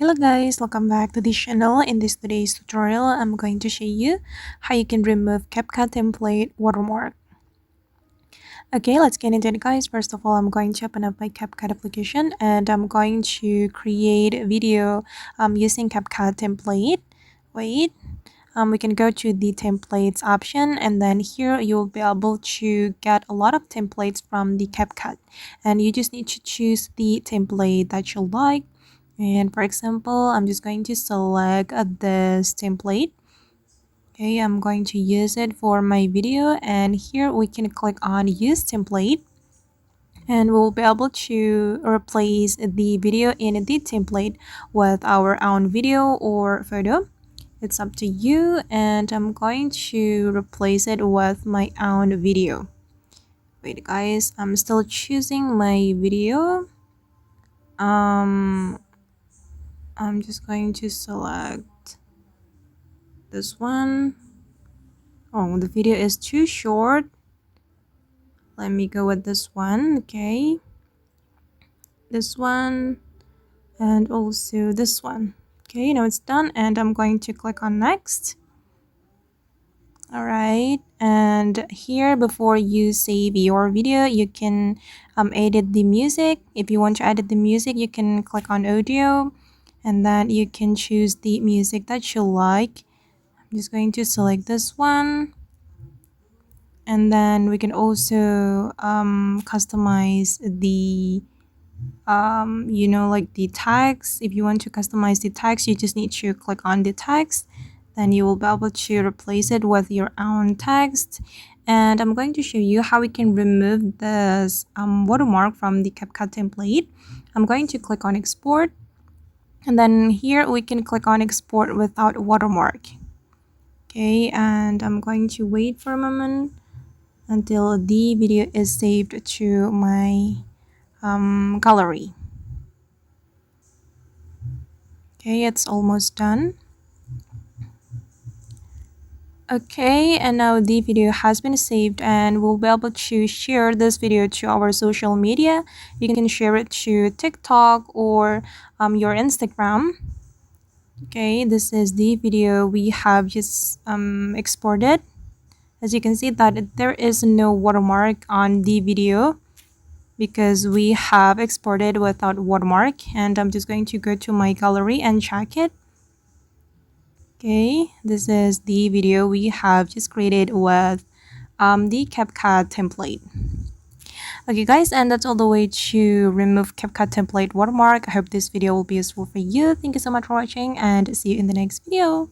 Hello guys, welcome back to the channel. In today's tutorial, I'm going to show you how you can remove CapCut template watermark. Okay, let's get into it guys. First of all, I'm going to open up my CapCut application and I'm going to create a video using CapCut template. Wait, we can go to the templates option, and then here you'll be able to get a lot of templates from the CapCut, and you just need to choose the template that you like. And for example, I'm just going to select this template. Okay, I'm going to use it for my video, and here we can click on use template, and we'll be able to replace the video in the template with our own video or photo. It's up to you, and I'm going to replace it with my own video. Wait guys, I'm still choosing my video. I'm just going to select this one. Oh, the video is too short. Let me go with this one. Okay, this one and also this one. Okay, now it's done, and I'm going to click on next. All right, and here before you save your video, you can edit the music. If you want to edit the music, you can click on audio, and then you can choose the music that you like. I'm just going to select this one, and then we can also customize the like the tags. If you want to customize the text, you just need to click on the text, then you will be able to replace it with your own text. And I'm going to show you how we can remove this watermark from the CapCut template. I'm going to click on export, and then here we can click on export without watermark. Okay, and I'm going to wait for a moment until the video is saved to my gallery. Okay, it's almost done. Okay, and now the video has been saved, and we'll be able to share this video to our social media. You can share it to TikTok or your Instagram. Okay, this is the video we have just exported. As you can see that there is no watermark on the video because we have exported without watermark, and I'm just going to go to my gallery and check it. Okay, this is the video we have just created with the CapCut template. Okay guys, and that's all the way to remove CapCut template watermark. I hope this video will be useful for you. Thank you so much for watching, and see you in the next video.